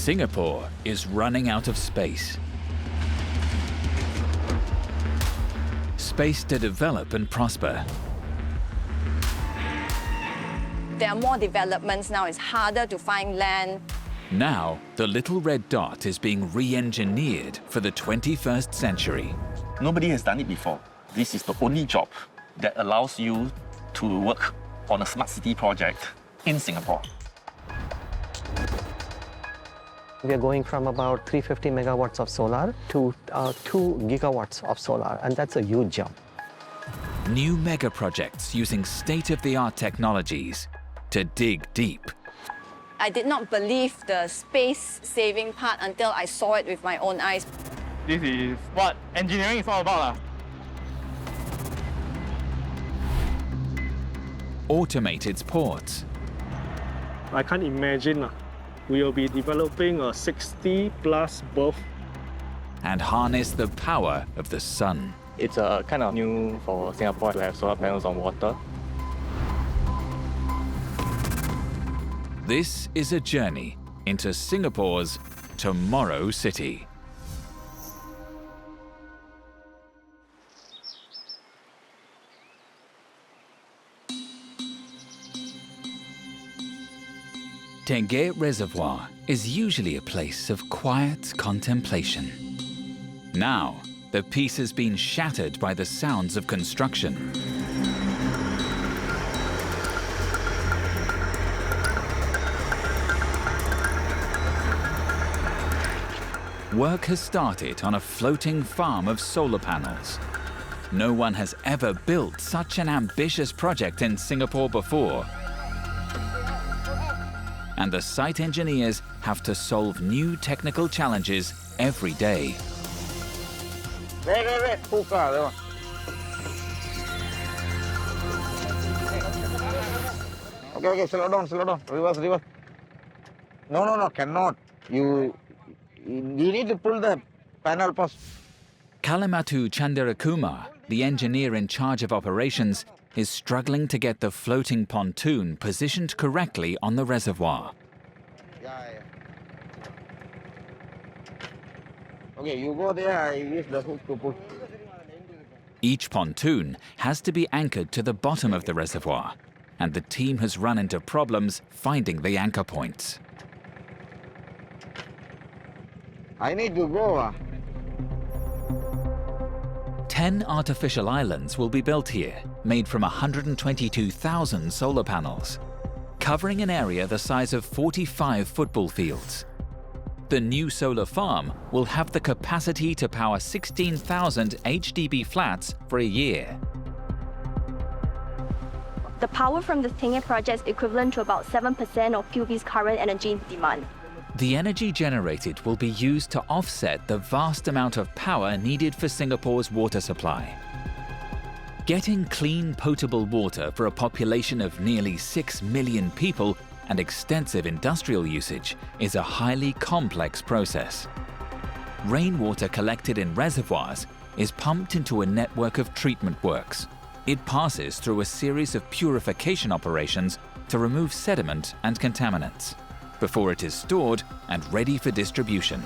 Singapore is running out of space. Space to develop and prosper. There are more developments now. It's harder to find land. Now, the little red dot is being re-engineered for the 21st century. Nobody has done it before. This is the only job that allows you to work on a smart city project in Singapore. We are going from about 350 megawatts of solar to 2 gigawatts of solar, and that's a huge jump. New megaprojects using state-of-the-art technologies to dig deep. I did not believe the space-saving part until I saw it with my own eyes. This is what engineering is all about. Automated ports. I can't imagine we will be developing a 60-plus berth. And harness the power of the sun. It's kind of new for Singapore to have solar panels on water. This is a journey into Singapore's Tomorrow City. Tengah Reservoir is usually a place of quiet contemplation. Now, the peace has been shattered by the sounds of construction. Work has started on a floating farm of solar panels. No one has ever built such an ambitious project in Singapore before. And the site engineers have to solve new technical challenges every day. Okay, slow down, reverse. No, cannot. You need to pull the panel first. Kalimatu Chandarakumar, the engineer in charge of operations, is struggling to get the floating pontoon positioned correctly on the reservoir. Yeah. Okay, you go there, I use the hook to pull. Each pontoon has to be anchored to the bottom of the reservoir, and the team has run into problems finding the anchor points. I need to go. 10 artificial islands will be built here, made from 122,000 solar panels, covering an area the size of 45 football fields. The new solar farm will have the capacity to power 16,000 HDB flats for a year. The power from the Tengah project is equivalent to about 7% of PUB's current energy demand. The energy generated will be used to offset the vast amount of power needed for Singapore's water supply. Getting clean, potable water for a population of nearly 6 million people and extensive industrial usage is a highly complex process. Rainwater collected in reservoirs is pumped into a network of treatment works. It passes through a series of purification operations to remove sediment and contaminants, before it is stored and ready for distribution.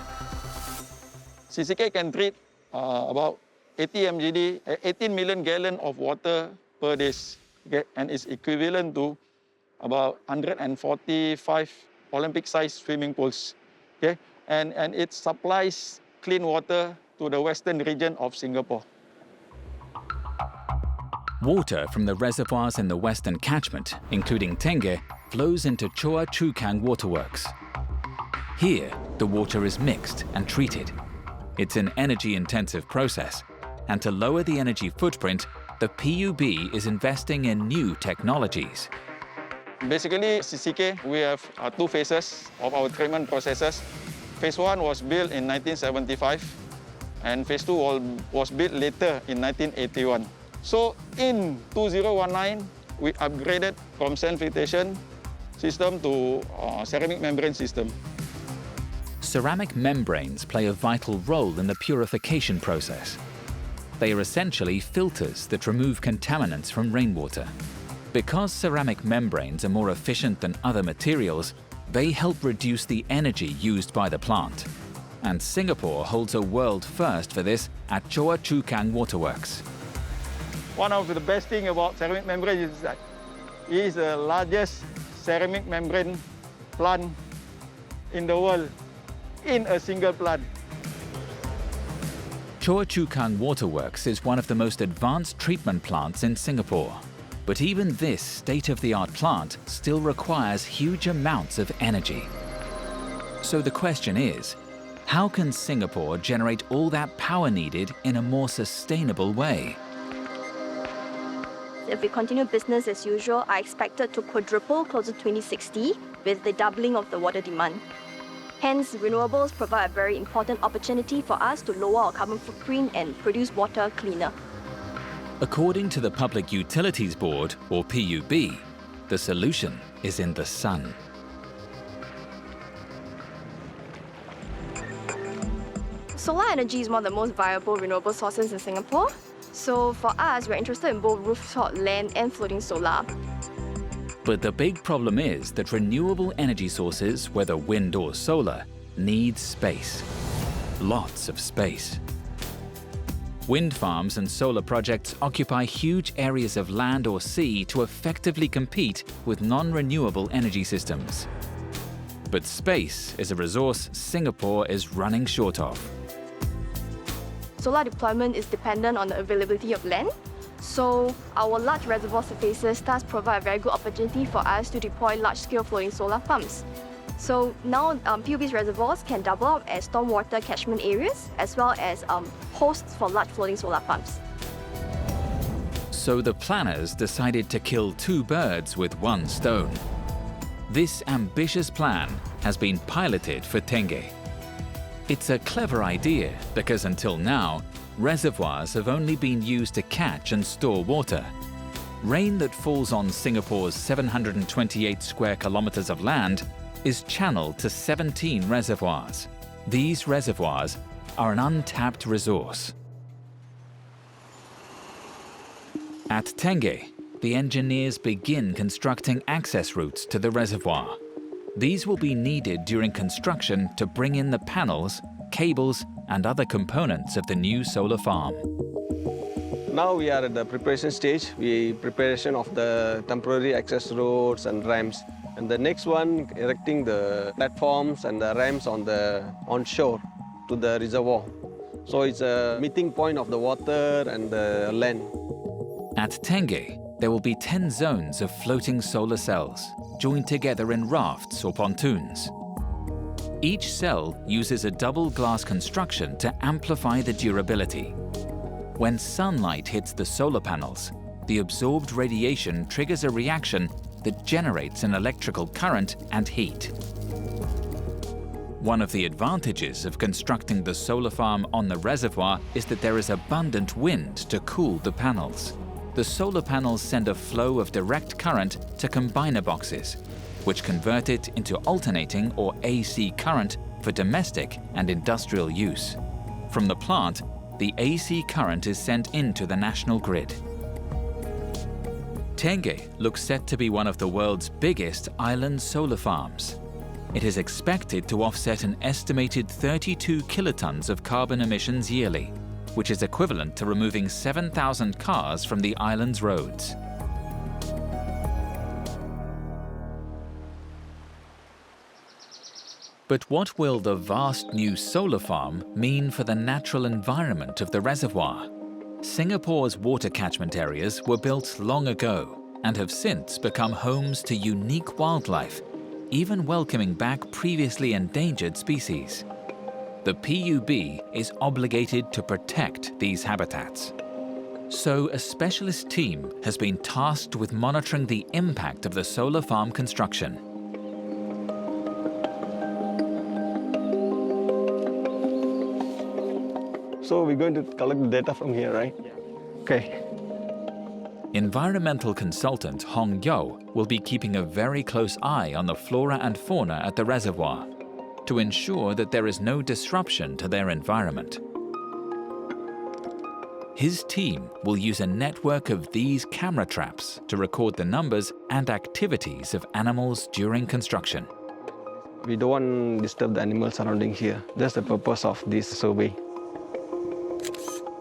CCK can treat about 80 mgd, 18 million gallons of water per day, okay? And it's equivalent to about 145 Olympic-sized swimming pools. Okay? And it supplies clean water to the western region of Singapore. Water from the reservoirs in the western catchment, including Tengah, flows into Choa Chu Kang Waterworks. Here, the water is mixed and treated. It's an energy-intensive process, and to lower the energy footprint, the PUB is investing in new technologies. Basically, CCK, we have two phases of our treatment processes. Phase 1 was built in 1975, and Phase 2 was built later in 1981. So in 2019, we upgraded from sand filtration system to ceramic membrane system. Ceramic membranes play a vital role in the purification process. They are essentially filters that remove contaminants from rainwater. Because ceramic membranes are more efficient than other materials, They help reduce the energy used by the plant. And Singapore holds a world first for this at Choa Chu Kang Waterworks. One of the best things about ceramic membrane is that it is the largest ceramic membrane plant in the world in a single plant. Choa Chu Kang Waterworks is one of the most advanced treatment plants in Singapore. But even this state-of-the-art plant still requires huge amounts of energy. So the question is, how can Singapore generate all that power needed in a more sustainable way? If we continue business as usual, I expect it to quadruple closer to 2060 with the doubling of the water demand. Hence, renewables provide a very important opportunity for us to lower our carbon footprint and produce water cleaner. According to the Public Utilities Board, or PUB, the solution is in the sun. Solar energy is one of the most viable renewable sources in Singapore. So for us, we're interested in both rooftop, land and floating solar. But the big problem is that renewable energy sources, whether wind or solar, need space. Lots of space. Wind farms and solar projects occupy huge areas of land or sea to effectively compete with non-renewable energy systems. But space is a resource Singapore is running short of. Solar deployment is dependent on the availability of land. So our large reservoir surfaces thus provide a very good opportunity for us to deploy large-scale floating solar farms. So now PUB's reservoirs can double up as stormwater catchment areas as well as hosts for large floating solar farms. So the planners decided to kill two birds with one stone. This ambitious plan has been piloted for Tengah. It's a clever idea because until now, reservoirs have only been used to catch and store water. Rain that falls on Singapore's 728 square kilometers of land is channeled to 17 reservoirs. These reservoirs are an untapped resource. At Tengah, the engineers begin constructing access routes to the reservoir. These will be needed during construction to bring in the panels, cables, and other components of the new solar farm. Now we are at the preparation stage. Preparation of the temporary access roads and ramps. And the next one, erecting the platforms and the ramps on shore to the reservoir. So it's a meeting point of the water and the land. At Tengah, there will be 10 zones of floating solar cells, joined together in rafts or pontoons. Each cell uses a double glass construction to amplify the durability. When sunlight hits the solar panels, the absorbed radiation triggers a reaction that generates an electrical current and heat. One of the advantages of constructing the solar farm on the reservoir is that there is abundant wind to cool the panels. The solar panels send a flow of direct current to combiner boxes, which convert it into alternating or AC current for domestic and industrial use. From the plant, the AC current is sent into the national grid. Tengah looks set to be one of the world's biggest island solar farms. It is expected to offset an estimated 32 kilotons of carbon emissions yearly, which is equivalent to removing 7,000 cars from the island's roads. But what will the vast new solar farm mean for the natural environment of the reservoir? Singapore's water catchment areas were built long ago and have since become homes to unique wildlife, even welcoming back previously endangered species. The PUB is obligated to protect these habitats. So a specialist team has been tasked with monitoring the impact of the solar farm construction. So we're going to collect the data from here, right? Yeah. Okay. Environmental consultant Hong Yo will be keeping a very close eye on the flora and fauna at the reservoir to ensure that there is no disruption to their environment. His team will use a network of these camera traps to record the numbers and activities of animals during construction. We don't want to disturb the animals surrounding here. That's the purpose of this survey.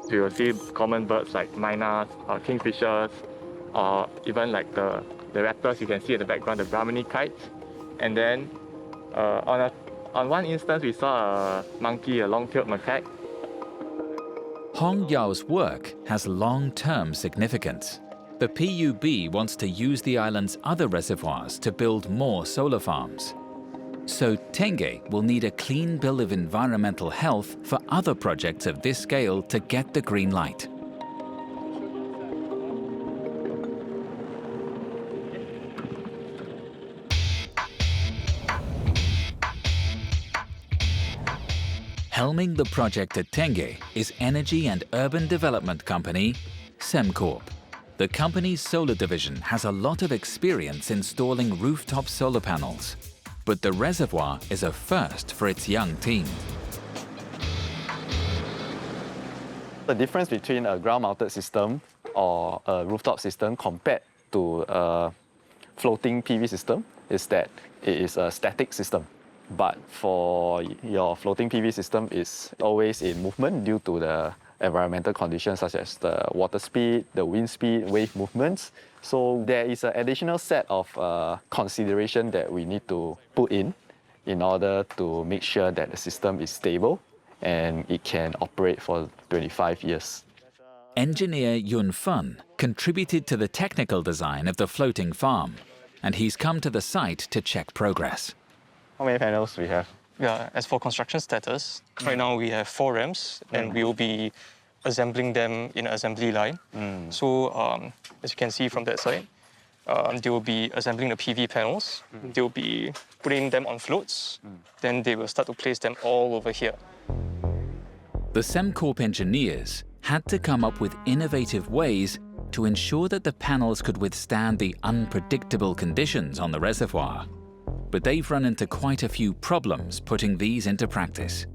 You will see common birds like mynas, kingfishers, or even like the raptors you can see in the background, the Brahmini kites. And then on one instance, we saw a monkey, a long-tailed macaque. Hong Yao's work has long-term significance. The PUB wants to use the island's other reservoirs to build more solar farms. So Tengah will need a clean bill of environmental health for other projects of this scale to get the green light. Helming the project at Tengah is energy and urban development company Sembcorp. The company's solar division has a lot of experience installing rooftop solar panels, but the reservoir is a first for its young team. The difference between a ground-mounted system or a rooftop system compared to a floating PV system is that it is a static system. But for your floating PV system, it's always in movement due to the environmental conditions such as the water speed, the wind speed, wave movements. So there is an additional set of consideration that we need to put in order to make sure that the system is stable and it can operate for 25 years. Engineer Yun Fun contributed to the technical design of the floating farm, and he's come to the site to check progress. How many panels we have? Yeah, as for construction status, right now we have 4 ramps and we will be assembling them in an assembly line. So as you can see from that side, they will be assembling the PV panels. They will be putting them on floats. Then they will start to place them all over here. The Sembcorp engineers had to come up with innovative ways to ensure that the panels could withstand the unpredictable conditions on the reservoir. But they've run into quite a few problems putting these into practice.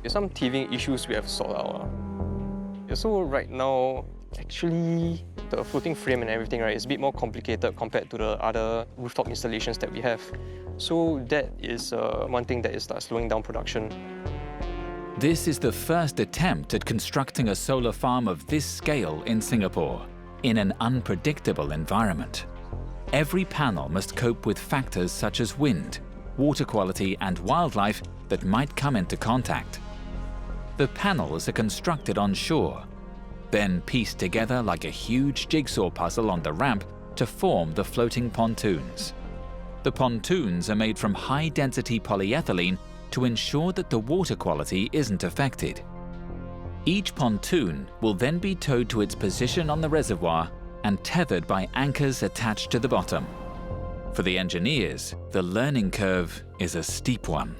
There's some teething issues we have solved out. So right now, actually, the floating frame and everything, right, is a bit more complicated compared to the other rooftop installations that we have. So that is one thing that is slowing down production. This is the first attempt at constructing a solar farm of this scale in Singapore, in an unpredictable environment. Every panel must cope with factors such as wind, water quality, and wildlife that might come into contact. The panels are constructed on shore, then pieced together like a huge jigsaw puzzle on the ramp to form the floating pontoons. The pontoons are made from high-density polyethylene to ensure that the water quality isn't affected. Each pontoon will then be towed to its position on the reservoir and tethered by anchors attached to the bottom. For the engineers, the learning curve is a steep one.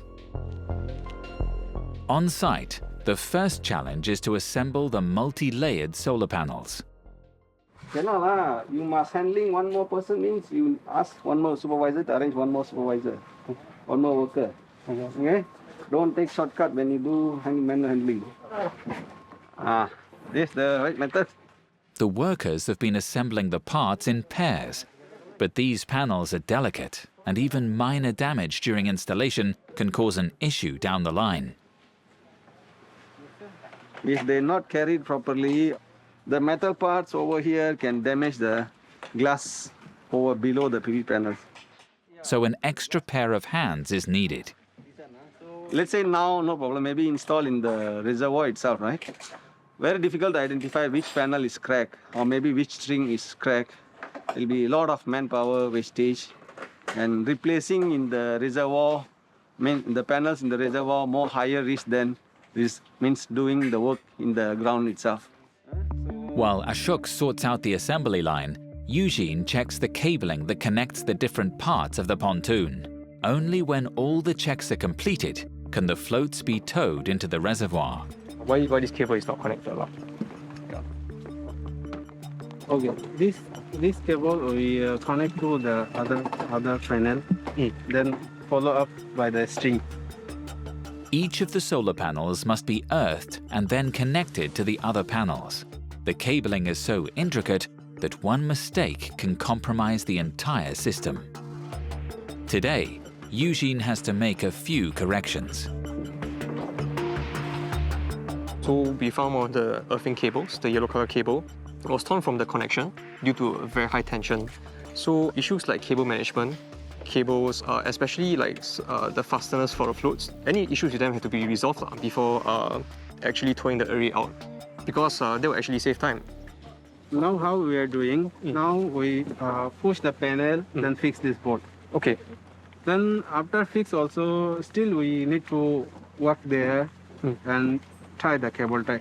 On site, the first challenge is to assemble the multi-layered solar panels. Cannot lah. You must handling one more person means you ask one more supervisor to arrange one more supervisor, one more worker. Okay? Don't take shortcut when you do manual handling. This is the right method. The workers have been assembling the parts in pairs, but these panels are delicate, and even minor damage during installation can cause an issue down the line. If they're not carried properly, the metal parts over here can damage the glass over below the PV panels. So an extra pair of hands is needed. Let's say now, no problem, maybe install in the reservoir itself, right? Very difficult to identify which panel is cracked or maybe which string is cracked. There will be a lot of manpower wastage, and replacing in the reservoir, the panels in the reservoir more higher risk than this means doing the work in the ground itself. While Ashok sorts out the assembly line, Eugene checks the cabling that connects the different parts of the pontoon. Only when all the checks are completed can the floats be towed into the reservoir. Why this cable is not connected? Okay, this cable we connect to the other panel, then follow up by the string. Each of the solar panels must be earthed and then connected to the other panels. The cabling is so intricate that one mistake can compromise the entire system. Today, Eugene has to make a few corrections. So we found one of the earthing cables, the yellow color cable, was torn from the connection due to very high tension. So issues like cable management, cables, especially like the fasteners for the floats, any issues with them have to be resolved before actually towing the array out, because they will actually save time. Now how we are doing, now we push the panel, then fix this board. Okay. Then after fix also, still we need to work there and tie the cable tie.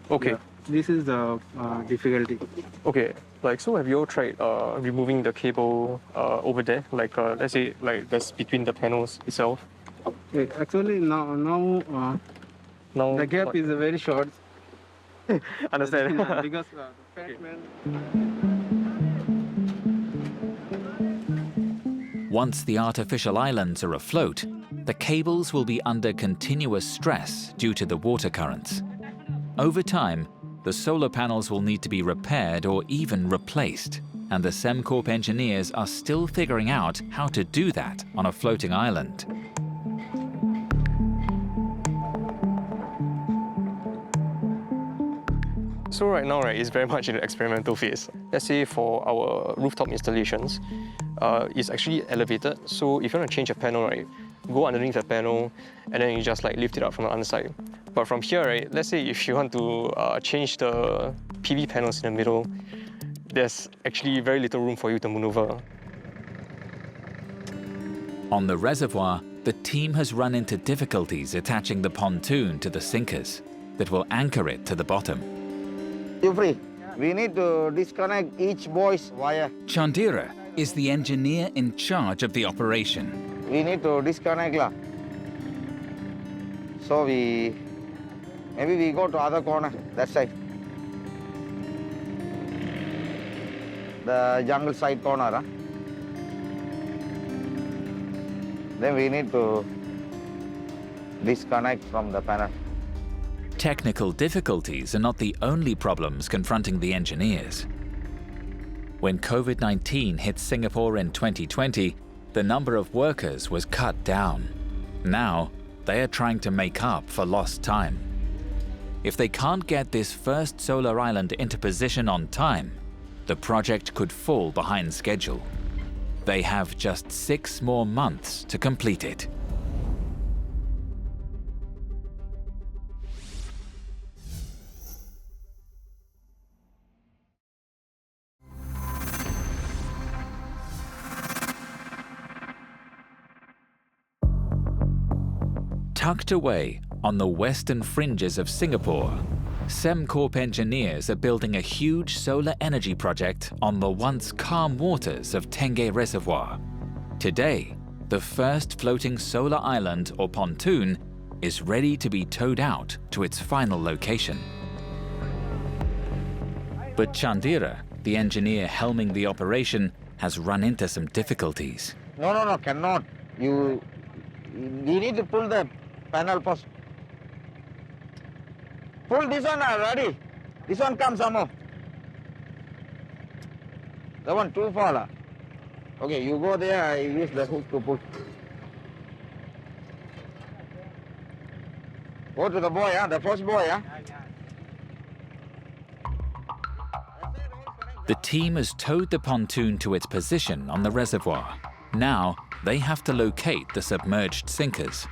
Okay. Yeah, this is the difficulty. Okay. Like, so have you all tried removing the cable over there? Like, let's say, like that's between the panels itself. Okay, actually now the gap is very short. Understand. Because the fat man. Once the artificial islands are afloat, the cables will be under continuous stress due to the water currents. Over time, the solar panels will need to be repaired or even replaced, and the SEMCorp engineers are still figuring out how to do that on a floating island. So right now, it's very much in the experimental phase. Let's say for our rooftop installations, it's actually elevated. So if you want to change a panel, go underneath the panel, and then you just like lift it up from the underside. But from here, let's say if you want to change the PV panels in the middle, there's actually very little room for you to maneuver. On the reservoir, the team has run into difficulties attaching the pontoon to the sinkers that will anchor it to the bottom. You free? We need to disconnect each buoy's wire. Chandira is the engineer in charge of the operation. We need to disconnect lah. So maybe we go to other corner, that side. The jungle side corner. Huh? Then we need to disconnect from the panel. Technical difficulties are not the only problems confronting the engineers. When COVID-19 hit Singapore in 2020, the number of workers was cut down. Now, they are trying to make up for lost time. If they can't get this first solar island into position on time, the project could fall behind schedule. They have just 6 more months to complete it. Tucked away on the western fringes of Singapore, SEMCorp engineers are building a huge solar energy project on the once calm waters of Tengah Reservoir. Today, the first floating solar island or pontoon is ready to be towed out to its final location. But Chandira, the engineer helming the operation, has run into some difficulties. No, cannot. You need to pull the panel post. Pull this one already. This one comes some more. That one too far lah. Okay, you go there, I use the hook to pull. Go to the buoy, the first buoy. The team has towed the pontoon to its position on the reservoir. Now, they have to locate the submerged sinkers.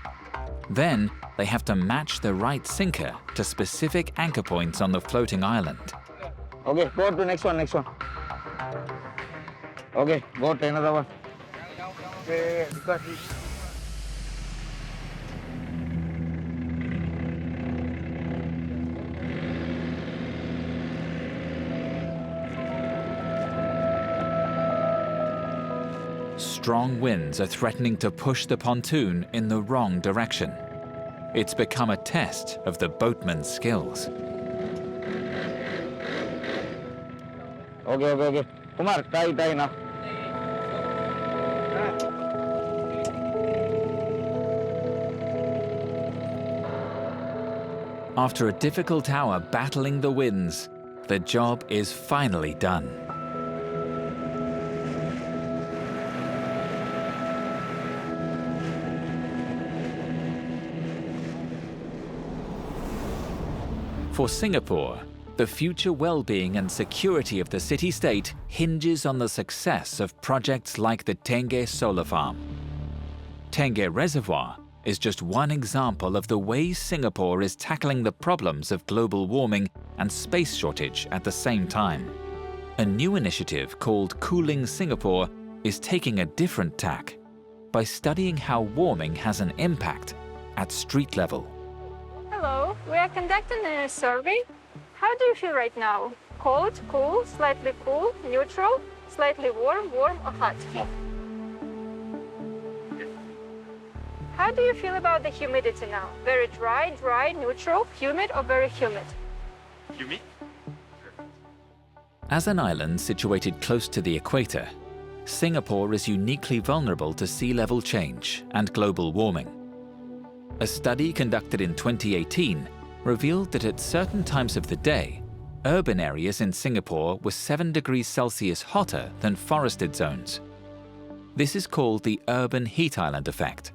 Then, they have to match the right sinker to specific anchor points on the floating island. Okay, go to next one. Okay, go to another one. Okay, because Strong winds are threatening to push the pontoon in the wrong direction. It's become a test of the boatman's skills. Okay. Kumar, tie now. After a difficult hour battling the winds, the job is finally done. For Singapore, the future well-being and security of the city-state hinges on the success of projects like the Tengah Solar Farm. Tengah Reservoir is just one example of the way Singapore is tackling the problems of global warming and space shortage at the same time. A new initiative called Cooling Singapore is taking a different tack by studying how warming has an impact at street level. Hello, we are conducting a survey. How do you feel right now? Cold, cool, slightly cool, neutral, slightly warm, warm or hot? How do you feel about the humidity now? Very dry, dry, neutral, humid or very humid? Humid. As an island situated close to the equator, Singapore is uniquely vulnerable to sea level change and global warming. A study conducted in 2018 revealed that at certain times of the day, urban areas in Singapore were 7 degrees Celsius hotter than forested zones. This is called the urban heat island effect.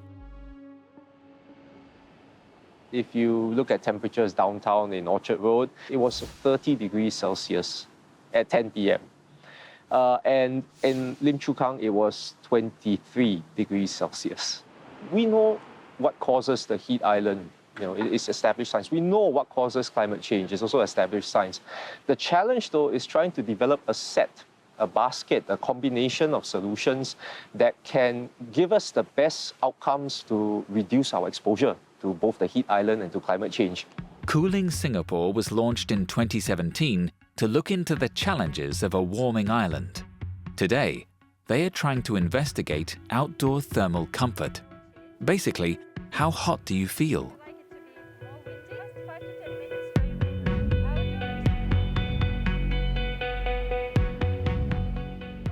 If you look at temperatures downtown in Orchard Road, it was 30 degrees Celsius at 10 p.m. And in Lim Chu Kang, it was 23 degrees Celsius. We know what causes the heat island. It's established science. We know what causes climate change. It's also established science. The challenge, though, is trying to develop a set, a basket, a combination of solutions that can give us the best outcomes to reduce our exposure to both the heat island and to climate change. Cooling Singapore was launched in 2017 to look into the challenges of a warming island. Today, they are trying to investigate outdoor thermal comfort. Basically, how hot do you feel?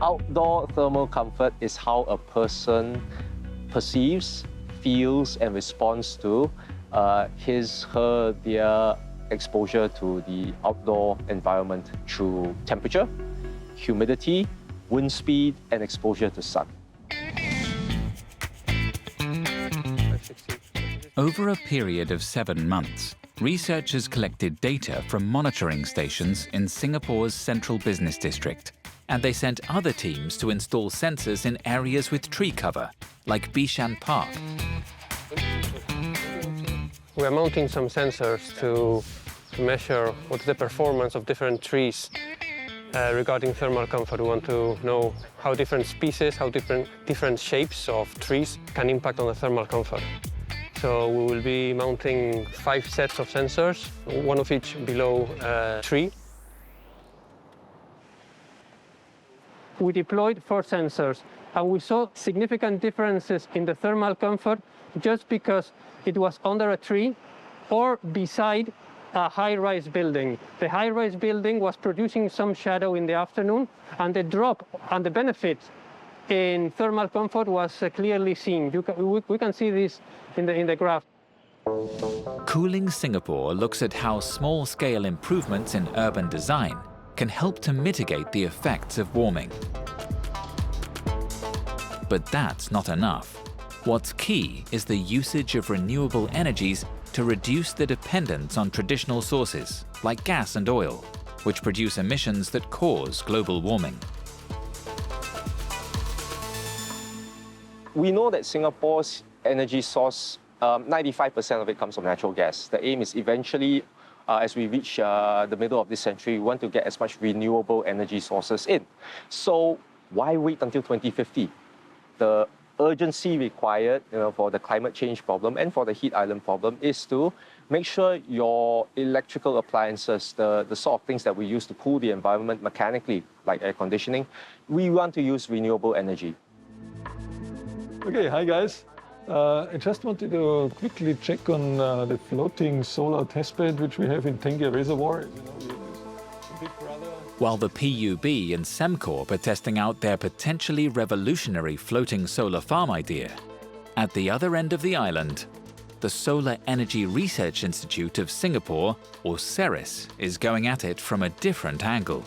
Outdoor thermal comfort is how a person perceives, feels, and responds to their exposure to the outdoor environment through temperature, humidity, wind speed, and exposure to sun. Over a period of 7 months, researchers collected data from monitoring stations in Singapore's central business district, and they sent other teams to install sensors in areas with tree cover, like Bishan Park. We are mounting some sensors to measure what's the performance of different trees regarding thermal comfort. We want to know how different species, how different shapes of trees can impact on the thermal comfort. So we will be mounting 5 sets of sensors, one of each below a tree. We deployed 4 sensors, and we saw significant differences in the thermal comfort just because it was under a tree or beside a high-rise building. The high-rise building was producing some shadow in the afternoon, and the drop and the benefit in thermal comfort was clearly seen. We can see this in the graph. Cooling Singapore looks at how small-scale improvements in urban design can help to mitigate the effects of warming. But that's not enough. What's key is the usage of renewable energies to reduce the dependence on traditional sources, like gas and oil, which produce emissions that cause global warming. We know that Singapore's energy source, 95% of it comes from natural gas. The aim is eventually, as we reach the middle of this century, we want to get as much renewable energy sources in. So why wait until 2050? The urgency required for the climate change problem and for the heat island problem is to make sure your electrical appliances, the sort of things that we use to cool the environment mechanically, like air conditioning, we want to use renewable energy. Okay, hi guys. I just wanted to quickly check on the floating solar testbed which we have in Tengah Reservoir. While the PUB and Sembcorp are testing out their potentially revolutionary floating solar farm idea, at the other end of the island, the Solar Energy Research Institute of Singapore, or SERIS, is going at it from a different angle.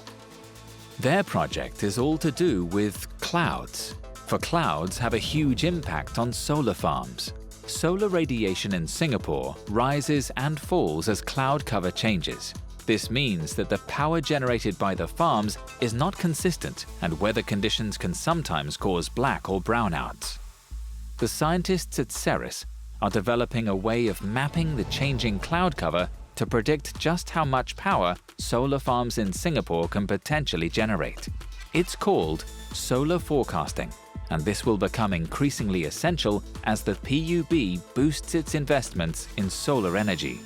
Their project is all to do with clouds, for clouds have a huge impact on solar farms. Solar radiation in Singapore rises and falls as cloud cover changes. This means that the power generated by the farms is not consistent, and weather conditions can sometimes cause black or brownouts. The scientists at Ceres are developing a way of mapping the changing cloud cover to predict just how much power solar farms in Singapore can potentially generate. It's called solar forecasting, and this will become increasingly essential as the PUB boosts its investments in solar energy.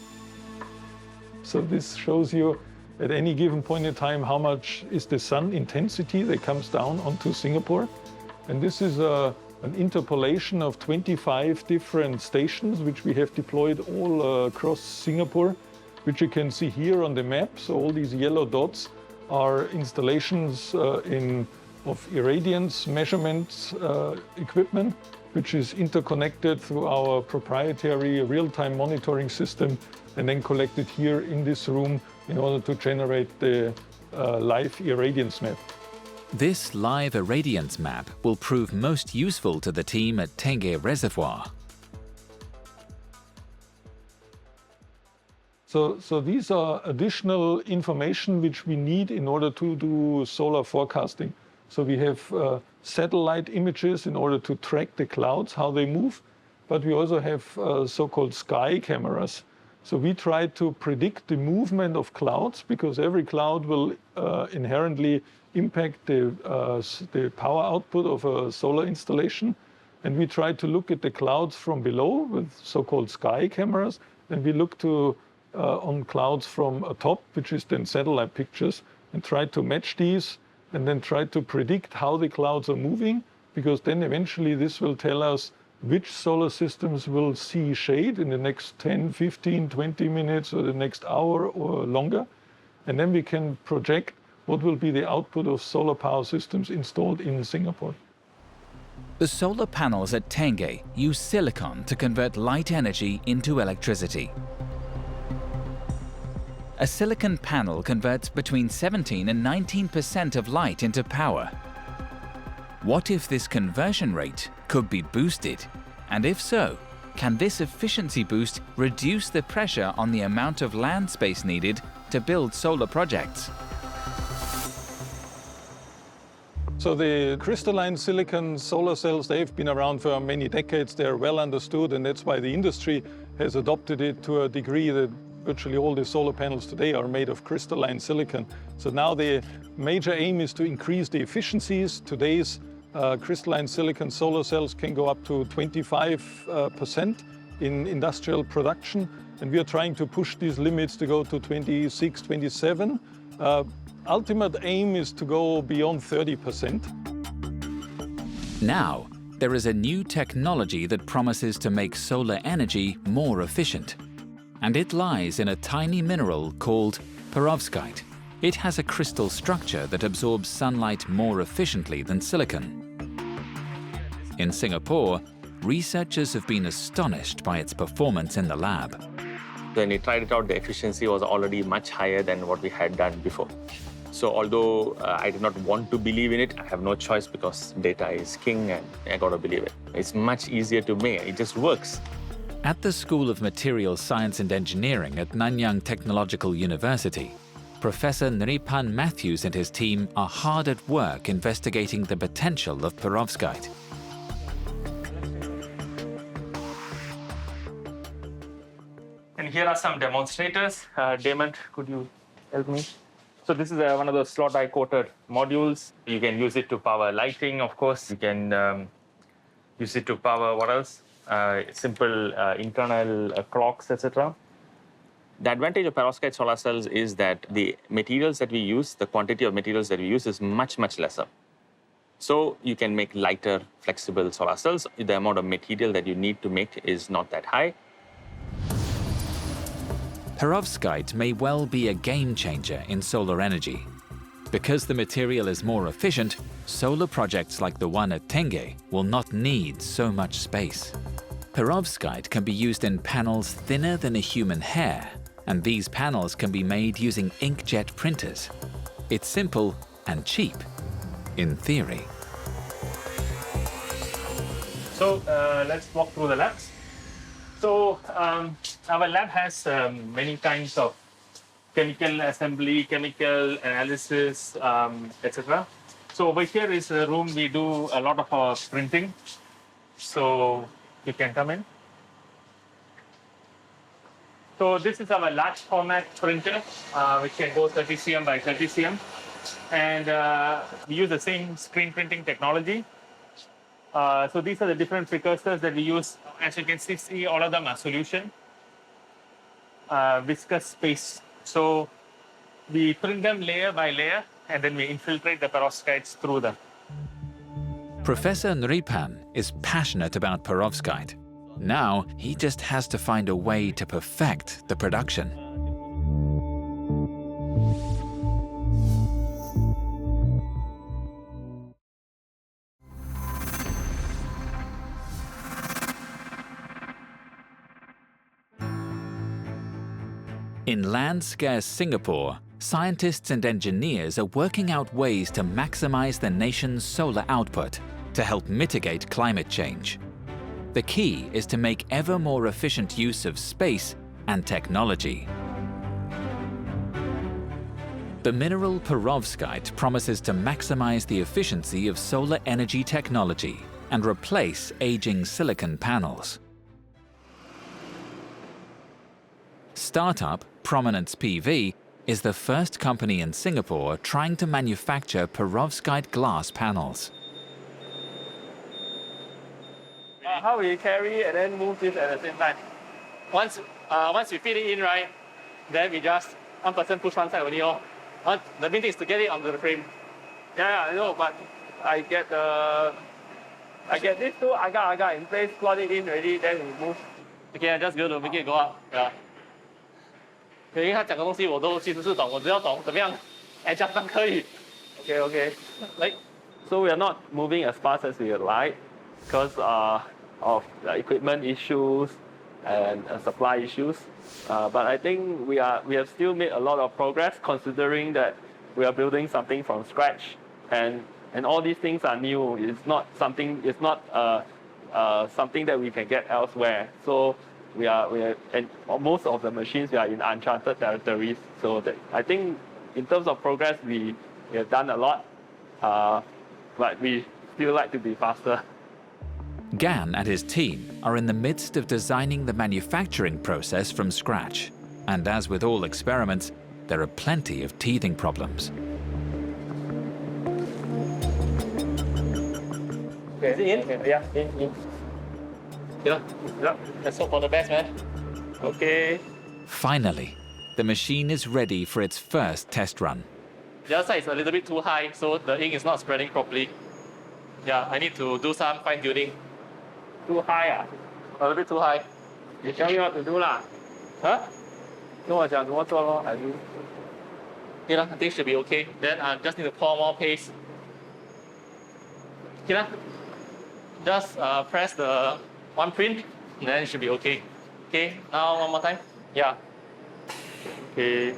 So this shows you at any given point in time how much is the sun intensity that comes down onto Singapore. And this is an interpolation of 25 different stations which we have deployed all across Singapore, which you can see here on the map. So all these yellow dots are installations of irradiance measurement equipment, which is interconnected through our proprietary real-time monitoring system and then collected here in this room in order to generate the live irradiance map. This live irradiance map will prove most useful to the team at Tengah Reservoir. So these are additional information which we need in order to do solar forecasting. So we have satellite images in order to track the clouds, how they move, but we also have so-called sky cameras. So we try to predict the movement of clouds because every cloud will inherently impact the power output of a solar installation. And we try to look at the clouds from below with so-called sky cameras. And we look on clouds from atop, which is then satellite pictures, and try to match these and then try to predict how the clouds are moving, because then eventually this will tell us which solar systems will see shade in the next 10, 15, 20 minutes or the next hour or longer. And then we can project what will be the output of solar power systems installed in Singapore. The solar panels at Tengah use silicon to convert light energy into electricity. A silicon panel converts between 17 and 19% of light into power. What if this conversion rate could be boosted? And if so, can this efficiency boost reduce the pressure on the amount of land space needed to build solar projects? So the crystalline silicon solar cells, they've been around for many decades. They're well understood, and that's why the industry has adopted it to a degree that virtually all the solar panels today are made of crystalline silicon. So now the major aim is to increase the efficiencies. Today's crystalline silicon solar cells can go up to 25% in industrial production, and we are trying to push these limits to go to 26, 27. Ultimate aim is to go beyond 30%. Now, there is a new technology that promises to make solar energy more efficient. And it lies in a tiny mineral called perovskite. It has a crystal structure that absorbs sunlight more efficiently than silicon. In Singapore, researchers have been astonished by its performance in the lab. When we tried it out, the efficiency was already much higher than what we had done before. So although I did not want to believe in it, I have no choice because data is king and I gotta believe it. It's much easier to make, it just works. At the School of Materials Science and Engineering at Nanyang Technological University, Professor Nripan Matthews and his team are hard at work investigating the potential of perovskite. And here are some demonstrators. Damon, could you help me? So this is one of those slot die coated modules. You can use it to power lighting, of course. You can use it to power what else? Simple internal clocks, etc. The advantage of perovskite solar cells is that the materials that we use, the quantity of materials that we use is much, much lesser. So you can make lighter, flexible solar cells. The amount of material that you need to make is not that high. Perovskite may well be a game changer in solar energy. Because the material is more efficient, solar projects like the one at Tengah will not need so much space. Perovskite can be used in panels thinner than a human hair, and these panels can be made using inkjet printers. It's simple and cheap, in theory. So let's walk through the labs. So our lab has many kinds of chemical assembly, chemical analysis, etc. So over here is a room we do a lot of our printing. So you can come in. So this is our large format printer, which can go 30 cm by 30 cm. And we use the same screen printing technology. So these are the different precursors that we use. As you can see, all of them are solution. Viscous paste. So we print them layer by layer, and then we infiltrate the perovskites through them. Professor Nripan is passionate about perovskite. Now he just has to find a way to perfect the production. In land-scarce Singapore, scientists and engineers are working out ways to maximize the nation's solar output to help mitigate climate change. The key is to make ever more efficient use of space and technology. The mineral perovskite promises to maximize the efficiency of solar energy technology and replace aging silicon panels. Startup Prominence PV is the first company in Singapore trying to manufacture perovskite glass panels. How we carry and then move this at the same time. Once we fit it in right, then we just one person push one side only. The main thing is to get it onto the frame. Yeah, I know, but I get this two agar in place, plot it in already, then we move. Okay, I just go to make it go up. Yeah. 因为他讲的东西我都其实是懂，我只要懂怎么样 adjust 上可以。Okay. Like, so we are not moving as fast as we would like because of equipment issues and supply issues. But I think we have still made a lot of progress considering that we are building something from scratch, and all these things are new. It's not something that we can get elsewhere. So and most of the machines we are in uncharted territories. So that I think in terms of progress we have done a lot, but we still like to be faster. Gan and his team are in the midst of designing the manufacturing process from scratch. And as with all experiments, there are plenty of teething problems. Okay, in? Yeah, in. Yeah. Let's hope for the best, man. Okay. Finally, the machine is ready for its first test run. The other side is a little bit too high, so the ink is not spreading properly. Yeah, I need to do some fine-tuning. Too high, a little bit too high. You tell me what to do lah. Huh? 跟我讲怎么做咯 I do. Okay lah, I think should be okay. Then I just need to pour more paste. Okay lah. Just press the one print, and then it should be okay. Okay, now one more time. Yeah. Okay.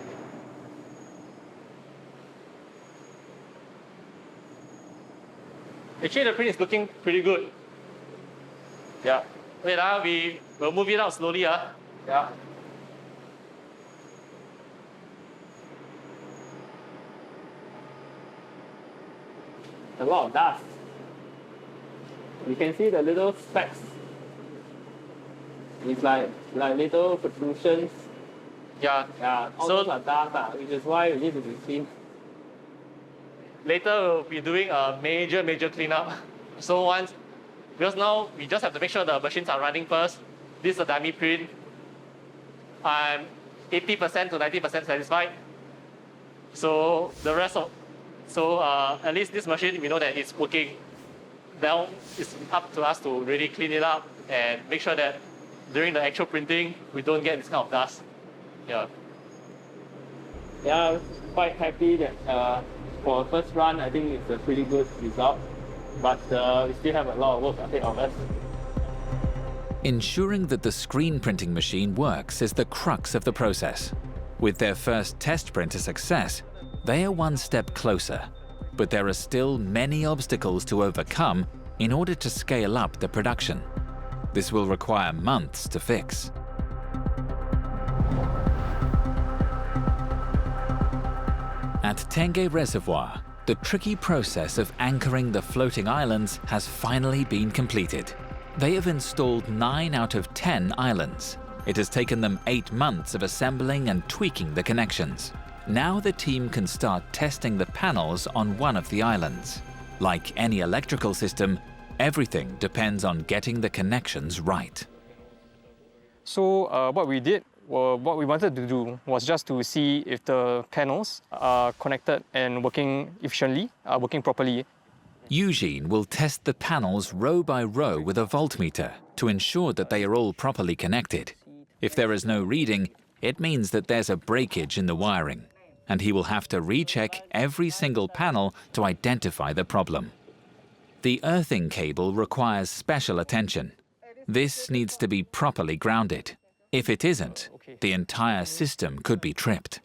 Actually, the print is looking pretty good. Yeah. Wait, we will move it out slowly. Yeah. A lot of dust. You can see the little specks. It's like little protrusions. Yeah. All those are dust, which is why we need to be clean. Later we'll be doing a major cleanup. So because now we just have to make sure the machines are running first. This is a dummy print. I'm 80% to 90% satisfied. So the rest at least this machine we know that it's working. Now it's up to us to really clean it up and make sure that during the actual printing we don't get this kind of dust. Yeah. Yeah, quite happy that for first run I think it's a pretty good result. But we still have a lot of work ahead of us. Ensuring that the screen printing machine works is the crux of the process. With their first test print a success, they are one step closer. But there are still many obstacles to overcome in order to scale up the production. This will require months to fix. At Tengah Reservoir, the tricky process of anchoring the floating islands has finally been completed. They have installed 9 out of 10 islands. It has taken them 8 months of assembling and tweaking the connections. Now the team can start testing the panels on one of the islands. Like any electrical system, everything depends on getting the connections right. So what we wanted to do was just to see if the panels are connected and working efficiently, working properly. Eugene will test the panels row by row with a voltmeter to ensure that they are all properly connected. If there is no reading, it means that there's a breakage in the wiring, and he will have to recheck every single panel to identify the problem. The earthing cable requires special attention. This needs to be properly grounded. If it isn't, the entire system could be tripped.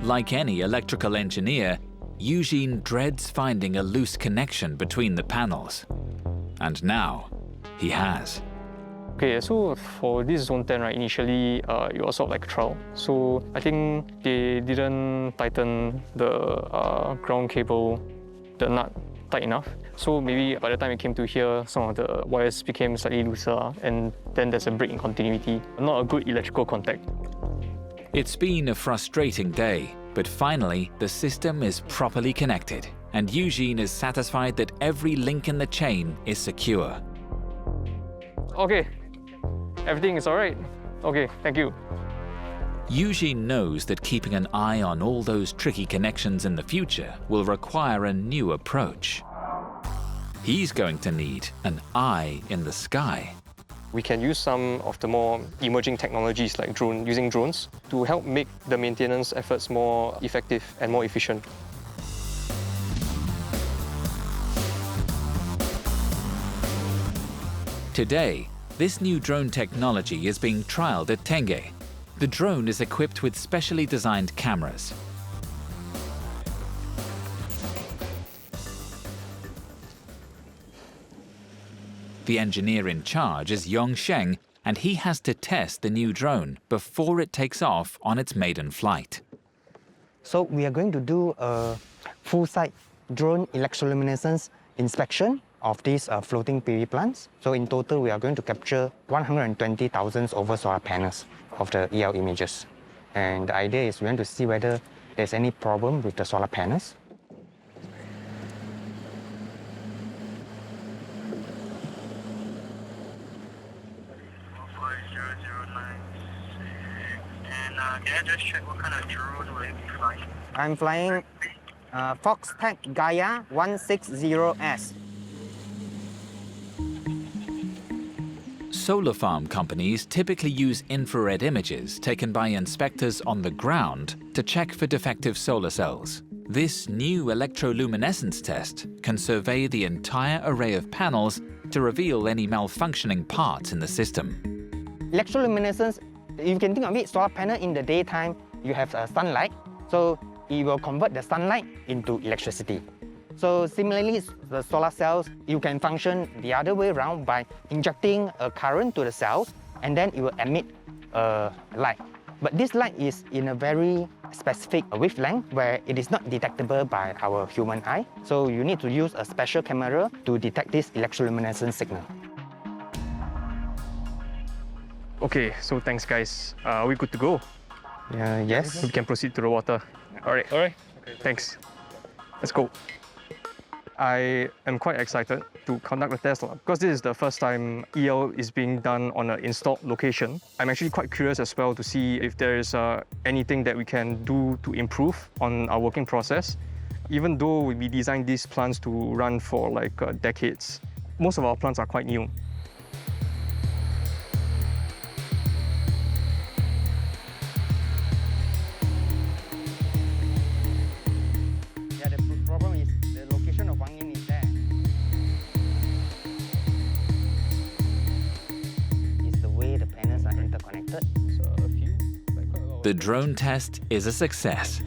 Like any electrical engineer, Eugene dreads finding a loose connection between the panels. And now, he has. Okay, so for this zone 10, right, initially it was sort of like a trial. So I think they didn't tighten the ground cable, the nut, tight enough. So maybe by the time it came to here, some of the wires became slightly looser, and then there's a break in continuity. Not a good electrical contact. It's been a frustrating day, but finally the system is properly connected, and Eugene is satisfied that every link in the chain is secure. Okay, everything is all right. Okay, thank you. Eugene knows that keeping an eye on all those tricky connections in the future will require a new approach. He's going to need an eye in the sky. We can use some of the more emerging technologies like using drones to help make the maintenance efforts more effective and more efficient. Today, this new drone technology is being trialled at Tengah. The drone is equipped with specially designed cameras. The engineer in charge is Yong Sheng, and he has to test the new drone before it takes off on its maiden flight. So we are going to do a full-site drone electroluminescence inspection of these floating PV plants. So in total, we are going to capture 120,000 over solar panels of the EL images. And the idea is we want to see whether there's any problem with the solar panels. Can I just check what kind of drone will you be flying? I'm flying Foxtech Gaia 160S. Solar farm companies typically use infrared images taken by inspectors on the ground to check for defective solar cells. This new electroluminescence test can survey the entire array of panels to reveal any malfunctioning parts in the system. Electroluminescence, you can think of it, solar panel in the daytime, you have sunlight, so it will convert the sunlight into electricity. So similarly, the solar cells, you can function the other way around by injecting a current to the cells, and then it will emit light. But this light is in a very specific wavelength where it is not detectable by our human eye. So you need to use a special camera to detect this electroluminescence signal. Okay, so thanks guys. Are we good to go? Yes. We can proceed to the water. All right. Okay, thanks. Let's go. I am quite excited to conduct the test because this is the first time EL is being done on an installed location. I'm actually quite curious as well to see if there is anything that we can do to improve on our working process. Even though we designed these plants to run for like decades, most of our plants are quite new. The drone test is a success.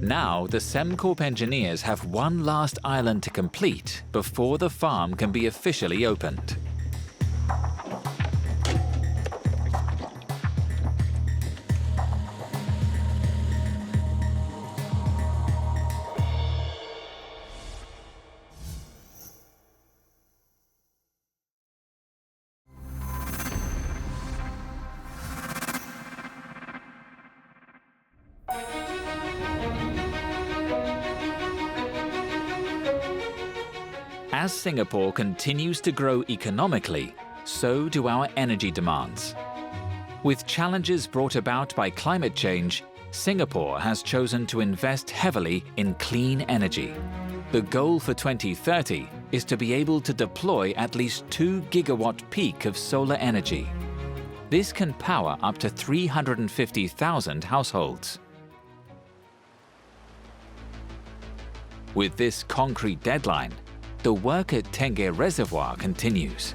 Now, the SemCorp engineers have one last island to complete before the farm can be officially opened. As Singapore continues to grow economically, so do our energy demands. With challenges brought about by climate change, Singapore has chosen to invest heavily in clean energy. The goal for 2030 is to be able to deploy at least 2 gigawatt peak of solar energy. This can power up to 350,000 households. With this concrete deadline, the work at Tengah Reservoir continues.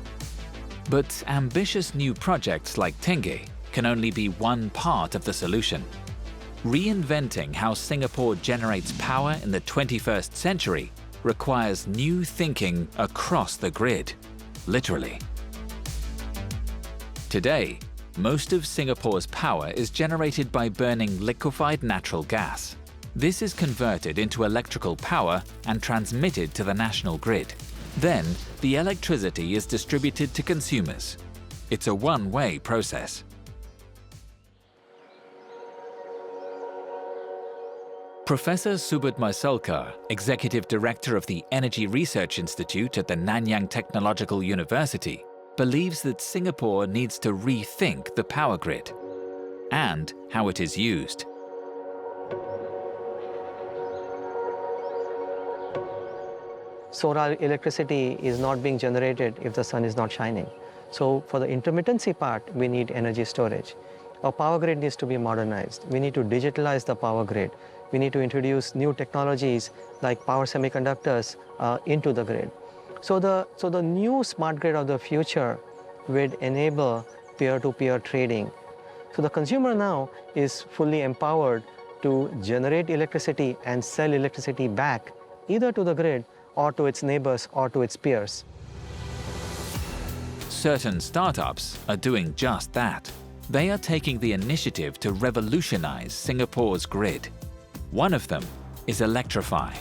But ambitious new projects like Tengah can only be one part of the solution. Reinventing how Singapore generates power in the 21st century requires new thinking across the grid, literally. Today, most of Singapore's power is generated by burning liquefied natural gas. This is converted into electrical power and transmitted to the national grid. Then, the electricity is distributed to consumers. It's a one-way process. Professor Subud Maiselkar, Executive Director of the Energy Research Institute at the Nanyang Technological University, believes that Singapore needs to rethink the power grid and how it is used. Solar electricity is not being generated if the sun is not shining. So for the intermittency part, we need energy storage. Our power grid needs to be modernized. We need to digitalize the power grid. We need to introduce new technologies like power semiconductors into the grid. So the new smart grid of the future would enable peer-to-peer trading. So the consumer now is fully empowered to generate electricity and sell electricity back either to the grid or to its neighbors or to its peers. Certain startups are doing just that. They are taking the initiative to revolutionize Singapore's grid. One of them is Electrify.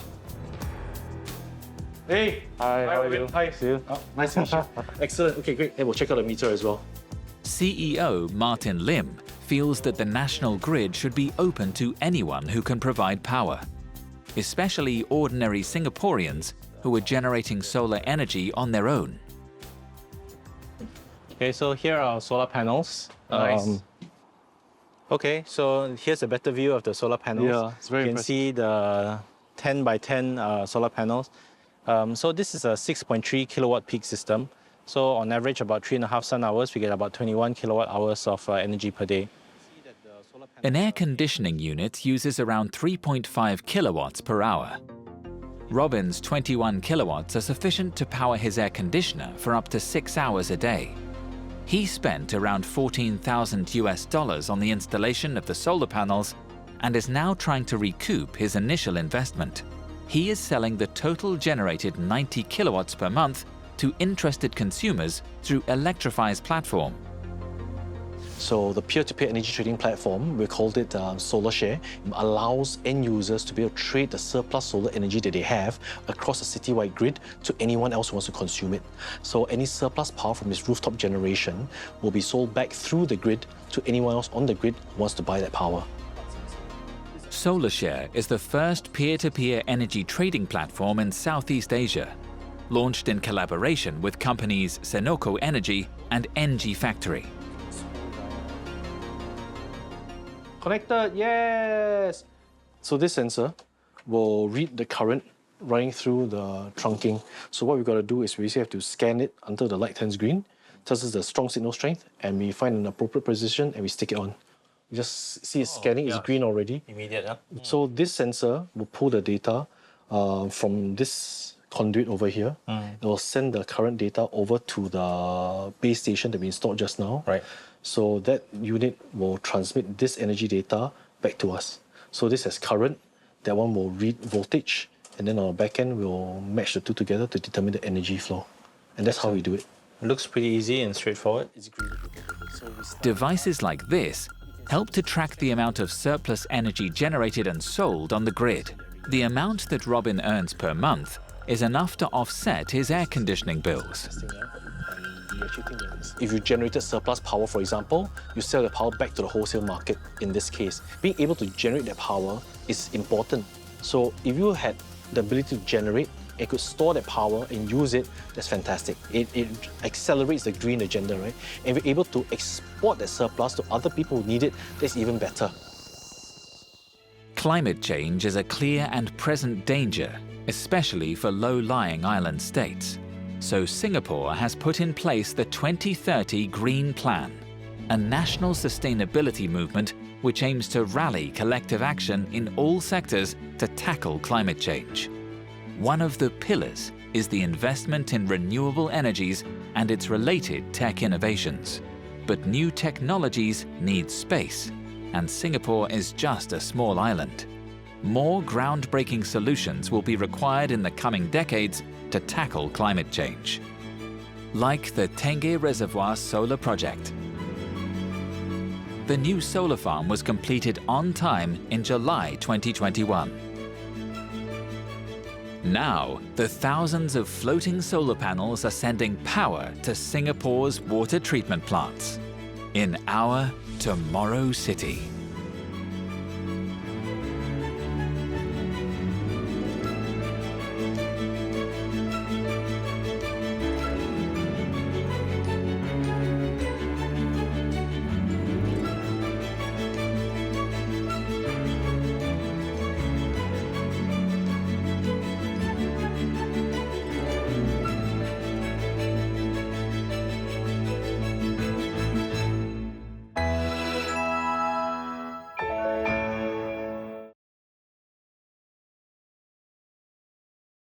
Hey! Hi, how are you? Hi. See you. Oh, nice to meet you. Excellent. Okay, great. Hey, we'll check out the meter as well. CEO Martin Lim feels that the national grid should be open to anyone who can provide power, especially ordinary Singaporeans who are generating solar energy on their own. Okay, so here are our solar panels. Nice. Okay, so here's a better view of the solar panels. Yeah, it's very impressive. You can see the 10 by 10 solar panels. So this is a 6.3 kilowatt peak system. So on average, about 3.5 sun hours, we get about 21 kilowatt hours of energy per day. An air conditioning unit uses around 3.5 kilowatts per hour. Robin's 21 kilowatts are sufficient to power his air conditioner for up to 6 hours a day. He spent around $14,000 on the installation of the solar panels and is now trying to recoup his initial investment. He is selling the total generated 90 kilowatts per month to interested consumers through Electrify's platform. So the peer-to-peer energy trading platform, we called it Solar Share, allows end users to be able to trade the surplus solar energy that they have across a citywide grid to anyone else who wants to consume it. So any surplus power from this rooftop generation will be sold back through the grid to anyone else on the grid who wants to buy that power. SolarShare is the first peer-to-peer energy trading platform in Southeast Asia, launched in collaboration with companies Senoko Energy and NG Factory. Connected, yes! So this sensor will read the current running through the trunking. So what we've got to do is we have to scan it until the light turns green, tells us the strong signal strength, and we find an appropriate position and we stick it on. You just see it scanning, it's green already. Immediate, yeah? So this sensor will pull the data from this conduit over here. It will send the current data over to the base station that we installed just now. Right. So that unit will transmit this energy data back to us. So this has current, That one will read voltage, and then on the back end, we'll match the two together to determine the energy flow. And that's how we do it. It looks pretty easy and straightforward. It's green. Devices like this help to track the amount of surplus energy generated and sold on the grid. The amount that Robin earns per month is enough to offset his air conditioning bills. If you generated surplus power, for example, you sell the power back to the wholesale market in this case. Being able to generate that power is important. So if you had the ability to generate and could store that power and use it, that's fantastic. It accelerates the green agenda, right? And if you're able to export that surplus to other people who need it, that's even better. Climate change is a clear and present danger, especially for low-lying island states. So Singapore has put in place the 2030 Green Plan, a national sustainability movement which aims to rally collective action in all sectors to tackle climate change. One of the pillars is the investment in renewable energies and its related tech innovations. But new technologies need space, and Singapore is just a small island. More groundbreaking solutions will be required in the coming decades to tackle climate change, like the Tengah Reservoir solar project. The new solar farm was completed on time in July 2021. Now, the thousands of floating solar panels are sending power to Singapore's water treatment plants in our Tomorrow City.